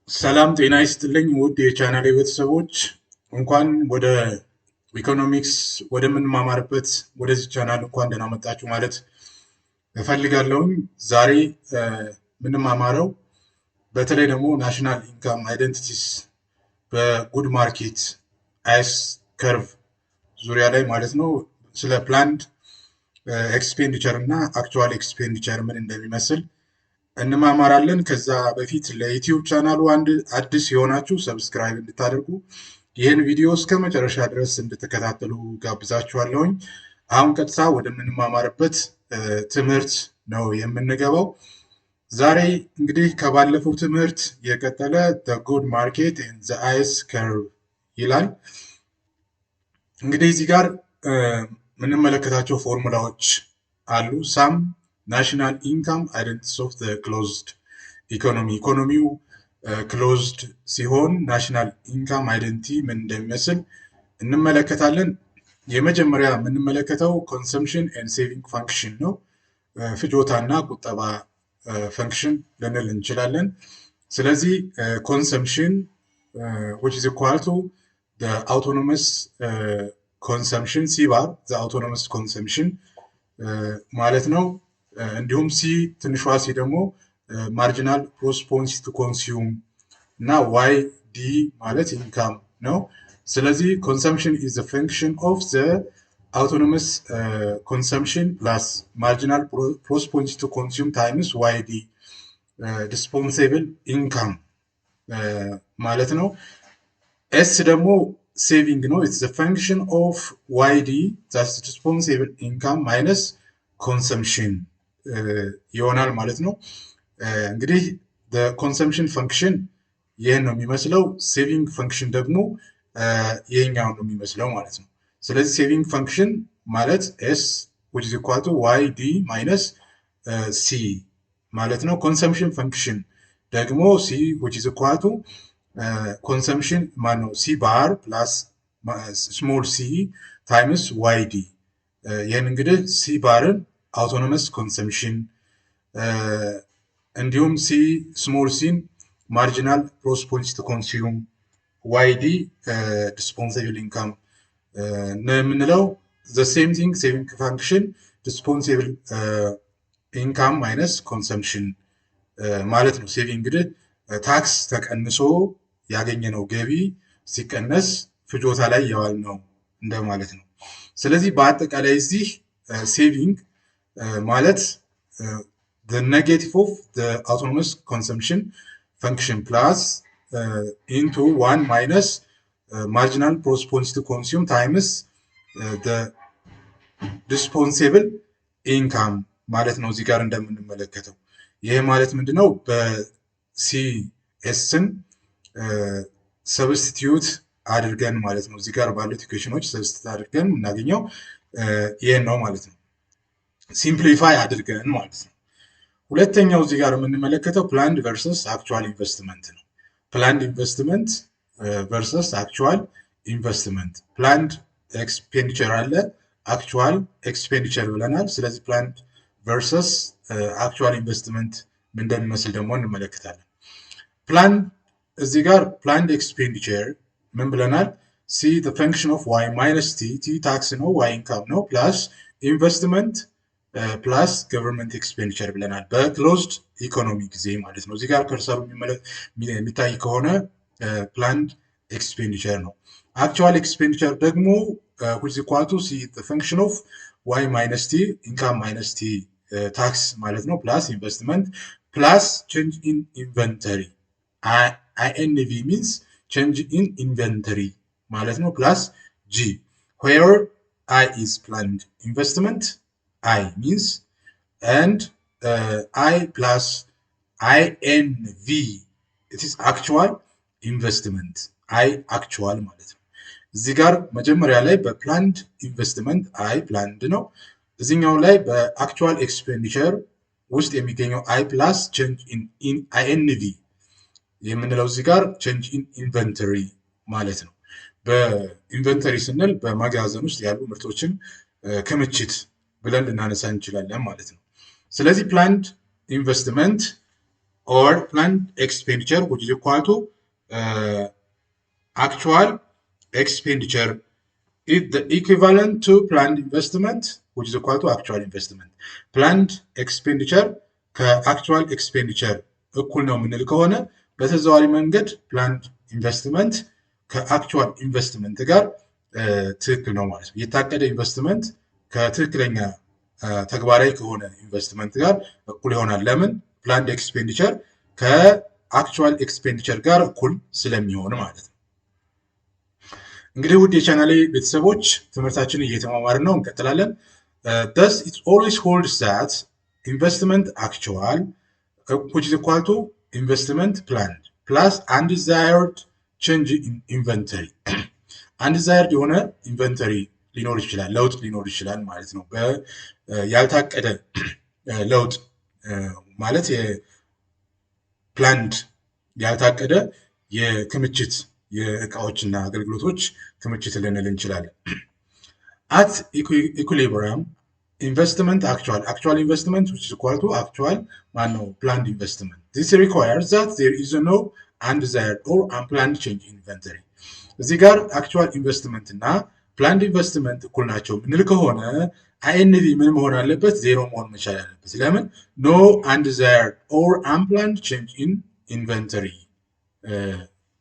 ሰላም ጤና ይስጥልኝ ውድ የቻናሌ ቤተሰቦች፣ እንኳን ወደ ኢኮኖሚክስ ወደምንማማርበት ወደዚህ ቻናል እንኳን ደህና መጣችሁ ማለት እፈልጋለሁኝ። ዛሬ የምንማማረው በተለይ ደግሞ ናሽናል ኢንካም አይደንቲቲስ በጉድ ማርኬት አይስ ከርቭ ዙሪያ ላይ ማለት ነው ስለ ፕላንድ ኤክስፔንዲቸር እና አክቹዋል ኤክስፔንዲቸር ምን እንደሚመስል እንማማራለን። ከዛ በፊት ለዩቲዩብ ቻናሉ አዲስ የሆናችሁ ሰብስክራይብ እንድታደርጉ ይህን ቪዲዮ እስከ መጨረሻ ድረስ እንድትከታተሉ ጋብዛችኋለሁኝ። አሁን ቀጥታ ወደምንማማርበት ትምህርት ነው የምንገባው። ዛሬ እንግዲህ ከባለፈው ትምህርት የቀጠለ ጉድ ማርኬት ዘ አይስ ከርቭ ይላል። እንግዲህ እዚህ ጋር የምንመለከታቸው ፎርሙላዎች አሉ። ሳም ናሽናል ኢንካም አይደንቲቲስ ኦፍ ዘ ክሎዝድ ኢኮኖሚ። ኢኮኖሚው ክሎዝድ ሲሆን ናሽናል ኢንካም አይደንቲቲ ምን እንደሚመስል እንመለከታለን። የመጀመሪያ የምንመለከተው ኮንሰምፕሽን ኤንድ ሴቪንግ ፋንክሽን ነው። ፍጆታና ቁጠባ ፈንክሽን ልንል እንችላለን። ስለዚህ ኮንሰምፕሽን which is equal to the autonomous consumption C bar the autonomous consumption ማለት ነው። እንዲሁም ሲ ትንሿ ሲ ደግሞ ማርጂናል ፕሮስፖንስ ቱ ኮንሱም እና ዋይ ዲ ማለት ኢንካም ነው። ስለዚህ ኮንሰምፕሽን ኢዝ ዘ ፈንክሽን ኦፍ ዘ አውቶኖመስ ኮንሰምፕሽን ፕላስ ማርጂናል ፕሮስፖንስ ቱ ኮንሱም ታይምስ ዋይ ዲ ዲስፖንሴብል ኢንካም ማለት ነው። ኤስ ደግሞ ሴቪንግ ነው። ኢትስ ዘ ፈንክሽን ኦፍ ዋይ ዲ ዛትስ ዲስፖንሴብል ኢንካም ማይነስ ኮንሰምፕሽን ይሆናል ማለት ነው። እንግዲህ ኮንሰምፕሽን ፈንክሽን ይህን ነው የሚመስለው። ሴቪንግ ፈንክሽን ደግሞ ይህኛውን ነው የሚመስለው ማለት ነው። ስለዚህ ሴቪንግ ፈንክሽን ማለት ኤስ which is equal to ዋይ ዲ ማይነስ ሲ ማለት ነው። ኮንሰምፕሽን ፈንክሽን ደግሞ ሲ which is equal to ኮንሰምፕሽን ማነው ሲ ባር ፕላስ ስሞል ሲ ታይምስ ዋይ ዲ። ይህን እንግዲህ ሲ ባርን አውቶኖመስ ኮንሰምፕሽን እንዲሁም ሲ ስሞል ሲን ማርጂናል ፕሮስፖንስ ቱ ኮንሱም ዋይ ዲ ዲስፖንሴብል ኢንካም ነው የምንለው። ዘ ሴም ቲንግ ሴቪንግ ፋንክሽን ዲስፖንሴብል ኢንካም ማይነስ ኮንሰምፕሽን ማለት ነው። ሴቪንግ እንግዲህ ታክስ ተቀንሶ ያገኘነው ገቢ ሲቀነስ ፍጆታ ላይ የዋልነው እንደማለት ነው። ስለዚህ በአጠቃላይ እዚህ ሴቪንግ ማለት the negative of the autonomous consumption function plus into 1 minus marginal prospons to consume times the dispensable income ማለት ነው። እዚህ ጋር እንደምንመለከተው ይሄ ማለት ምንድነው? በሲኤስን ሰብስቲቲዩት አድርገን ማለት ነው። እዚህ ጋር ባሉት ኢኩዌሽኖች ሰብስቲቲዩት አድርገን እናገኘው ይሄን ነው ማለት ነው። ሲምፕሊፋይ አድርገን ማለት ነው። ሁለተኛው እዚህ ጋር የምንመለከተው ፕላንድ ቨርሰስ አክቹዋል ኢንቨስትመንት ነው። ፕላንድ ኢንቨስትመንት ቨርሰስ አክቹዋል ኢንቨስትመንት። ፕላንድ ኤክስፔንዲቸር አለ፣ አክቹዋል ኤክስፔንዲቸር ብለናል። ስለዚህ ፕላንድ ቨርሰስ አክቹዋል ኢንቨስትመንት ምን እንደሚመስል ደግሞ እንመለከታለን። ፕላንድ እዚህ ጋር ፕላንድ ኤክስፔንዲቸር ምን ብለናል? ሲ the function of y minus t ታክስ ነው፣ y ኢንካም ነው፣ ፕላስ ኢንቨስትመንት ፕላስ ገቨርንመንት ኤክስፔንዲቸር ብለናል። በክሎዝድ ኢኮኖሚ ጊዜ ማለት ነው። እዚህ ጋር ከርሰሩ የሚታይ ከሆነ ፕላንድ ኤክስፔንዲቸር ነው። አክቹዋል ኤክስፔንዲቸር ደግሞ which is equal to see the function of y minus t ኢንካም ማይነስ ቲ ታክስ ማለት ነው፣ ፕላስ ኢንቨስትመንት ፕላስ ቼንጅ ኢን ኢንቨንተሪ INV means change in inventory ማለት ነው፣ ፕላስ G where I is planned investment I means and I plus INV it is actual investment I actual ማለት ነው። እዚህ ጋር መጀመሪያ ላይ በፕላንድ ኢንቨስትመንት I planned ነው። እዚህኛው ላይ በአክቹዋል ኤክስፔንዲቸር ውስጥ የሚገኘው I plus change in INV የምንለው እዚህ ጋር ቼንጅ ኢን ኢንቨንተሪ ማለት ነው። በኢንቨንተሪ ስንል በመጋዘን ውስጥ ያሉ ምርቶችን ክምችት ብለን ልናነሳ እንችላለን ማለት ነው። ስለዚህ ፕላንድ ኢንቨስትመንት or planned expenditure which is equal to actual expenditure is the equivalent to planned investment which is equal to actual investment. planned expenditure ከአክቹዋል ኤክስፔንዲቸር እኩል ነው የምንል ከሆነ በተዘዋዋሪ መንገድ ፕላንድ ኢንቨስትመንት ከአክቹዋል ኢንቨስትመንት ጋር ትክክል ነው ማለት ነው። የታቀደ ኢንቨስትመንት ከትክክለኛ ተግባራዊ ከሆነ ኢንቨስትመንት ጋር እኩል ይሆናል። ለምን? ፕላንድ ኤክስፔንዲቸር ከአክቹዋል ኤክስፔንዲቸር ጋር እኩል ስለሚሆን ማለት ነው። እንግዲህ ውድ የቻናሌ ቤተሰቦች ትምህርታችን እየተማማርን ነው፣ እንቀጥላለን። thus it always holds that investment actual which is equal to investment planned plus undesired change in inventory undesired የሆነ ኢንቨንተሪ ሊኖር ይችላል፣ ለውጥ ሊኖር ይችላል ማለት ነው። ያልታቀደ ለውጥ ማለት የፕላንድ ያልታቀደ የክምችት የእቃዎችና አገልግሎቶች ክምችት ልንል እንችላለን። at equilibrium investment actual investment which is equal to actual planned investment. This requires that there is no undesired or unplanned change in inventory. እዚህ ጋር actual investment እና planned investment እኩል ናቸው ምንል ከሆነ INV ምን መሆን አለበት? ዜሮ መሆን መቻል አለበት። ለምን? no undesired or unplanned change in inventory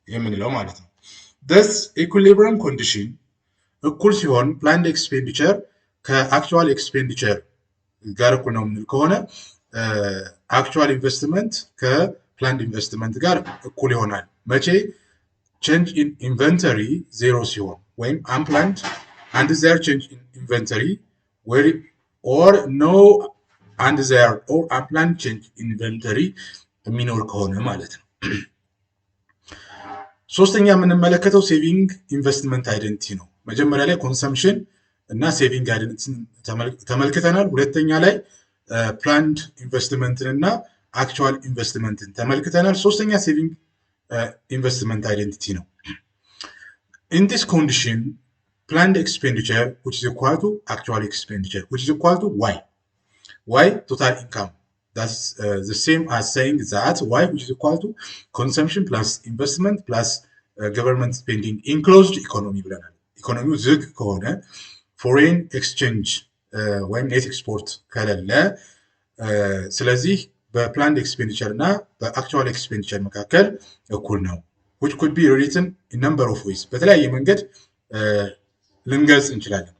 የምንለው ማለት ነው። thus equilibrium condition እኩል ሲሆን planned expenditure ከአክቹዋል ኤክስፔንዲቸር ጋር እኩል ነው የምንል ከሆነ አክቹዋል ኢንቨስትመንት ከፕላንድ ኢንቨስትመንት ጋር እኩል ይሆናል። መቼ? ቼንጅ ኢን ኢንቨንተሪ ዜሮ ሲሆን ወይም አንፕላንድ undesired change in inventory or no undesired or unplanned change in inventory የሚኖር ከሆነ ማለት ነው። ሶስተኛ የምንመለከተው ሴቪንግ ኢንቨስትመንት አይደንቲቲ ነው። መጀመሪያ ላይ ኮንሰምፕሽን እና ሴቪንግ አይደንቲቲ ተመልክተናል። ሁለተኛ ላይ ፕላንድ ኢንቨስትመንትን እና አክቹዋል ኢንቨስትመንትን ተመልክተናል። ሶስተኛ ሴቪንግ ኢንቨስትመንት አይደንቲቲ ነው። in this condition planned expenditure which is equal to actual expenditure which is equal to y total income. That's the same as saying that y which is equal to consumption plus investment plus government spending in closed economy ብለናል። ኢኮኖሚው ዝግ ከሆነ ፎሬን ኤክስቼንጅ ወይም ኔት ኤክስፖርት ከሌለ ስለዚህ በፕላንድ ኤክስፔንዲቸር እና በአክቹዋል ኤክስፔንዲቸር መካከል እኩል ነው። which could be written in number of ways በተለያየ መንገድ ልንገልጽ እንችላለን።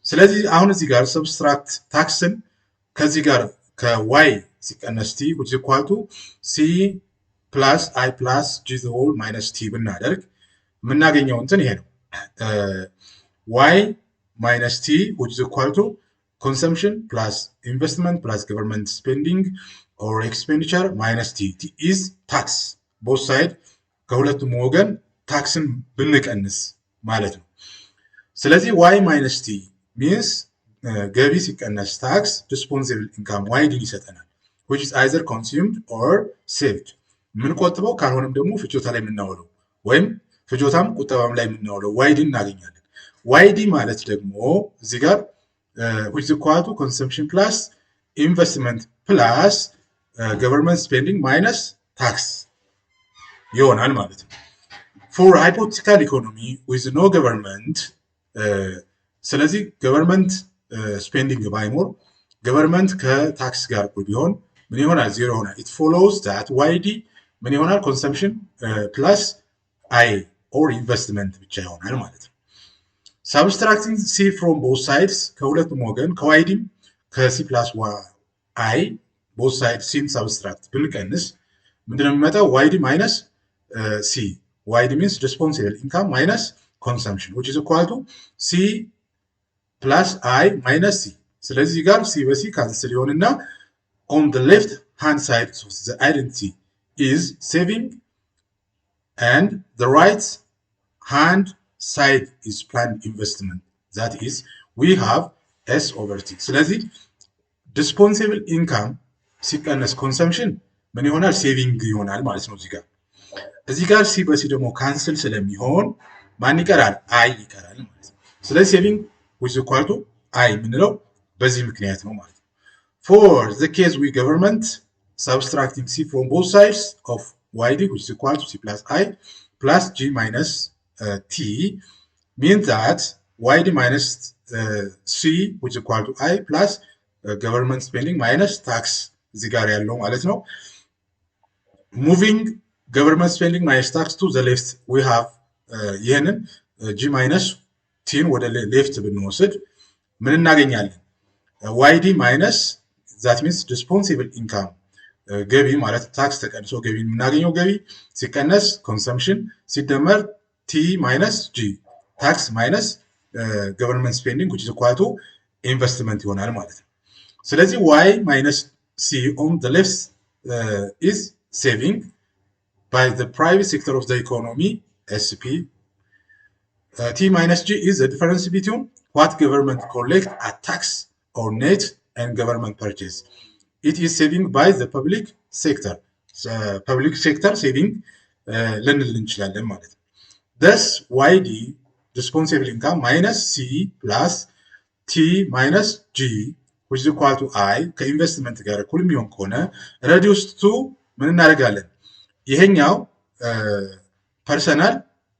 ስለዚህ አሁን እዚህ ጋር ሰብስትራክት ታክስን ከዚህ ጋር ከዋይ ሲቀነስ ቲ which is equal to c plus i plus g the whole minus t ብናደርግ የምናገኘው እንትን ይሄ ነው። y minus t which is equal to consumption plus investment plus government spending or expenditure minus t. T is tax. Both side ከሁለቱም ወገን ታክስን ብንቀንስ ማለት ነው። ስለዚህ y minus t means ገቢ ሲቀነስ ታክስ disposable income y ይሰጠናል which is either consumed or saved. የምንቆጥበው ካልሆነም ደግሞ ፍጆታ ላይ የምናውለው ወይም ፍጆታም ቁጠባም ላይ የምናውለው y እናገኛለን። YD ማለት ደግሞ እዚህ ጋር which is equal to consumption plus investment plus government spending minus tax ይሆናል ማለት ነው። for hypothetical economy with no government ስለዚህ government spending ባይኖር government ከታክስ ጋር እኩል ቢሆን ምን ይሆናል? ዜሮ ይሆናል። it follows that YD ምን ይሆናል? consumption plus I or investment ብቻ ይሆናል ማለት ነው። subtracting c from both sides ከሁለቱም ወገን ከዋይዲም ከc plus I both sides sin subtract ብንቀንስ ምንድነው የሚመጣው? YD minus c. YD means responsible income minus consumption which is equal to c plus I minus c. ስለዚህ ጋር c በc ካንስል ይሆንና on the left hand side of the identity is saving and the right hand side is planned investment. That is we have s over t. ስለዚህ disposable income ሲቀነስ consumption ምን ይሆናል? ሴቪንግ ይሆናል ማለት ነው። እዚህ ጋር ሲ በሲ ደግሞ ካንስል ስለሚሆን ማን ይቀራል? አይ ይቀራል ማለት ነው። ስለዚህ ሴቪንግ which is equal to አይ የምንለው በዚህ ምክንያት ነው ማለት ነው። for the case we government subtracting c from both sides of yd, which is equal to c plus I plus g minus t, means that yd minus c, which is equal to I plus government spending minus tax እዚህ ጋር ያለው ማለት ነው። moving government spending minus tax to the left, we have ይህንን g minus ቲን ወደ ሌፍት ብንወስድ ምን እናገኛለን? yd minus that means responsible income ገቢ ማለት ታክስ ተቀንሶ ገቢ የምናገኘው ገቢ ሲቀነስ ኮንሰምፕሽን ሲደመር ቲ ማይነስ ጂ ታክስ ማይነስ ገቨርንመንት ስፔንዲንግ which is equal to ኢንቨስትመንት ይሆናል ማለት ነው። ስለዚህ y minus c on the left is saving by the private sector of the economy SP. T minus g is the difference between what government collect as tax or net and government purchase. It is saving by the public sector. Public sector saving ልንል እንችላለን ማለት ነው። Thus yd responsible income minus c plus t minus g which is equal to I ከኢንቨስትመንት ጋር እኩል የሚሆን ከሆነ reduced to ምን እናደርጋለን? ይሄኛው ፐርሰናል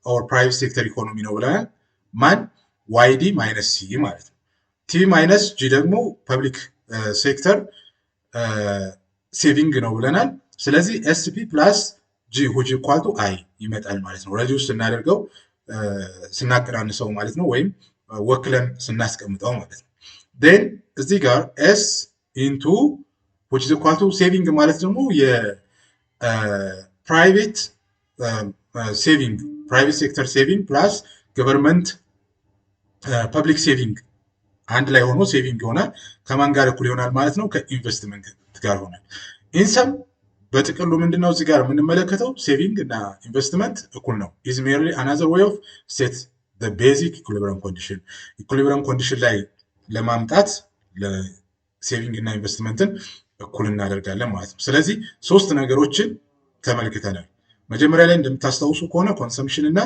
or private sector ኢኮኖሚ ነው ብለናል። ማን? yd minus c ማለት ነው። t minus g ደግሞ ፐብሊክ ሴክተር ሴቪንግ ነው ብለናል። ስለዚህ ኤስፒ ፕላስ ጂ which equal to I ይመጣል ማለት ነው። reduce ስናደርገው ስናቀናንሰው ማለት ነው፣ ወይም ወክለን ስናስቀምጠው ማለት ነው። then እዚህ ጋር s into which is equal to saving ማለት ደግሞ የፕራይቬት ሴቪንግ ፕራይቬት ሴክተር ሴቪንግ ፕላስ ገቨርንመንት ፐብሊክ ሴቪንግ አንድ ላይ ሆኖ ሴቪንግ ይሆናል። ከማን ጋር እኩል ይሆናል ማለት ነው? ከኢንቨስትመንት ጋር ይሆናል። ኢንሰም በጥቅሉ ምንድነው እዚህ ጋር የምንመለከተው? ሴቪንግ እና ኢንቨስትመንት እኩል ነው። is merely another way of set the basic equilibrium condition. ኢኩሊብሪየም ኮንዲሽን ላይ ለማምጣት ለሴቪንግ እና ኢንቨስትመንትን እኩል እናደርጋለን ማለት ነው። ስለዚህ ሶስት ነገሮችን ተመልክተናል። መጀመሪያ ላይ እንደምታስታውሱ ከሆነ ኮንሰምፕሽን እና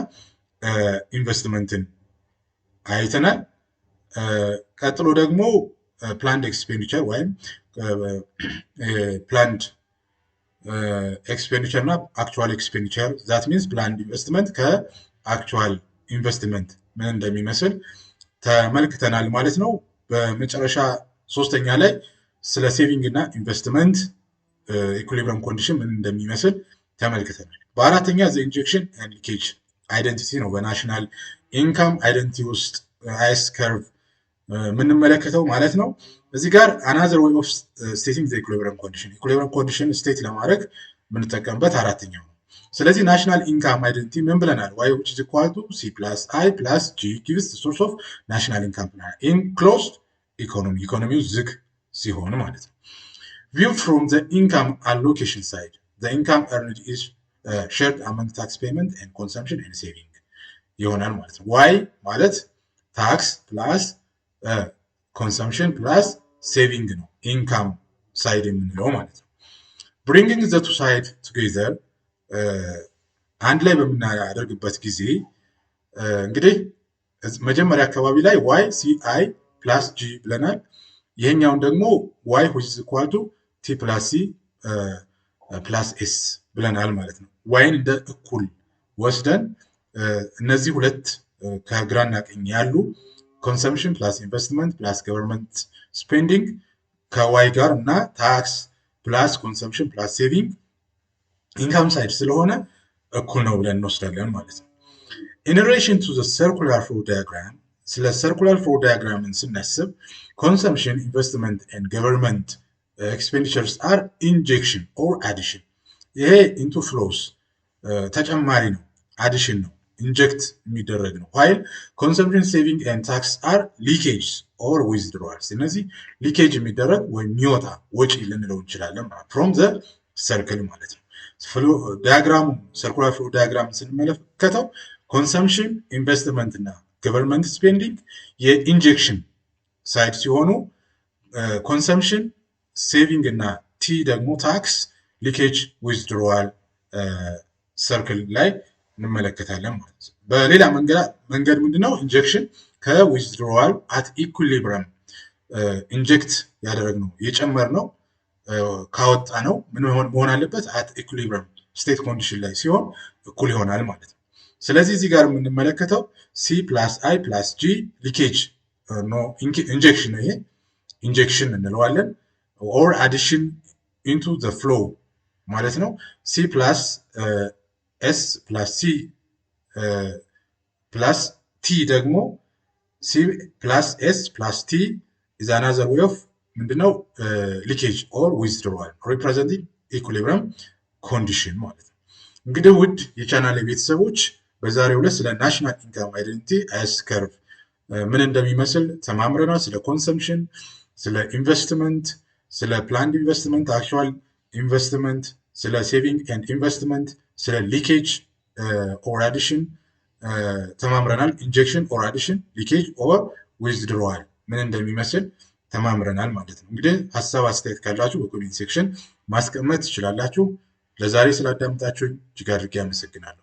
ኢንቨስትመንትን አይተናል። ቀጥሎ ደግሞ ፕላንድ ኤክስፔንዲቸር ወይም ፕላንድ ኤክስፔንዲቸር እና አክቹዋል ኤክስፔንዲቸር ዛት ሚንስ ፕላንድ ኢንቨስትመንት ከአክቹዋል ኢንቨስትመንት ምን እንደሚመስል ተመልክተናል ማለት ነው። በመጨረሻ ሶስተኛ ላይ ስለ ሴቪንግ እና ኢንቨስትመንት ኢኩሊብሪየም ኮንዲሽን ምን እንደሚመስል ተመልክተናል። በአራተኛ ዘ ኢንጀክሽን ኤንድ ሊኬጅ አይደንቲቲ ነው። በናሽናል ኢንካም አይደንቲቲ ውስጥ አይስ ከርቭ የምንመለከተው ማለት ነው። እዚህ ጋር አናዘር ዌይ ኦፍ ስቴቲንግ ዘ ኢኩሊብሪየም ኮንዲሽን ኢኩሊብሪየም ኮንዲሽን ስቴት ለማድረግ የምንጠቀምበት አራተኛው ነው። ስለዚህ ናሽናል ኢንካም አይደንቲቲ ምን ብለናል? y which is equal to c plus I plus g gives the source of national income in closed economy. ኢኮኖሚው ዝግ ሲሆን ማለት ነው። Viewed from the income allocation side, the income earned is shared among tax payment and consumption and saving ይሆናል ማለት ነው። y ማለት ታክስ ፕላስ ኮንሰምፕሽን ፕላስ ሴቪንግ ነው፣ ኢንካም ሳይድ የምንለው ማለት ነው። bringing the two side together አንድ ላይ በምናደርግበት ጊዜ እንግዲህ መጀመሪያ አካባቢ ላይ y c I plus g ብለናል። ይሄኛውን ደግሞ y which is equal to t plus c plus s ብለናል ማለት ነው። yን እንደ እኩል ወስደን እነዚህ ሁለት ከግራና ቀኝ ያሉ ኮንሰምፕሽን ፕላስ ኢንቨስትመንት ፕላስ ገቨርንመንት ስፔንዲንግ ከዋይ ጋር እና ታክስ ፕላስ ኮንሰምፕሽን ፕላስ ሴቪንግ ኢንካም ሳይድ ስለሆነ እኩል ነው ብለን እንወስዳለን ማለት ነው። in relation to the circular flow diagram ስለ circular flow diagram ስናስብ consumption, investment and government expenditures are injection or addition. ይሄ into flows ተጨማሪ ነው፣ addition ነው፣ ኢንጀክት የሚደረግ ነው። while consumption, saving and tax are leakage or withdrawals. እነዚህ ሊኬጅ የሚደረግ ወይም የሚወጣ ወጪ ልንለው እንችላለን from the circle ማለት ነው። ዳያግራሙ ሰርኩላር ፍሎ ዳያግራም ስንመለከተው ኮንሰምፕሽን፣ ኢንቨስትመንት እና ገቨርንመንት ስፔንዲንግ የኢንጀክሽን ሳይድ ሲሆኑ ኮንሰምፕሽን፣ ሴቪንግ እና ቲ ደግሞ ታክስ፣ ሊኬጅ፣ ዊዝድሮዋል ሰርክል ላይ እንመለከታለን ማለት ነው። በሌላ መንገድ ምንድነው ኢንጀክሽን ከዊዝድሮዋል አት ኢኩሊብረም ኢንጀክት ያደረግነው የጨመርነው ካወጣ ነው ምን መሆን አለበት? አት ኢኩሊብረም ስቴት ኮንዲሽን ላይ ሲሆን እኩል ይሆናል ማለት ነው። ስለዚህ እዚህ ጋር የምንመለከተው ሲ ፕላስ አይ ፕላስ ጂ ሊኬጅ ኢንጀክሽን ነው። ይሄ ኢንጀክሽን እንለዋለን። ኦር አዲሽን ኢንቱ ዘ ፍሎ ማለት ነው። ሲ ፕላስ ኤስ ፕላስ ሲ ፕላስ ቲ ደግሞ ሲ ፕላስ ኤስ ፕላስ ቲ ኢዝ አናዘር ዌይ ኦፍ ምንድነው ሊኬጅ ኦር ዊዝድሮዋል ሪፕሬዘንቲንግ ኢኩሊብረም ኮንዲሽን ማለት ነው። እንግዲህ ውድ የቻናል ቤተሰቦች በዛሬው ዕለት ስለ ናሽናል ኢንካም አይደንቲቲ አስ ከርቭ ምን እንደሚመስል ተማምረናል። ስለ ኮንሰምፕሽን፣ ስለ ኢንቨስትመንት፣ ስለ ፕላንድ ኢንቨስትመንት፣ አክቹዋል ኢንቨስትመንት፣ ስለ ሴቪንግ ኤንድ ኢንቨስትመንት፣ ስለ ሊኬጅ ኦር አዲሽን ተማምረናል። ኢንጀክሽን ኦር አዲሽን፣ ሊኬጅ ኦር ዊዝድሮዋል ምን እንደሚመስል ተማምረናል ማለት ነው። እንግዲህ ሀሳብ አስተያየት ካላችሁ በኮሜንት ሴክሽን ማስቀመጥ ትችላላችሁ። ለዛሬ ስላዳምጣችሁኝ እጅግ አድርጌ አመሰግናለሁ።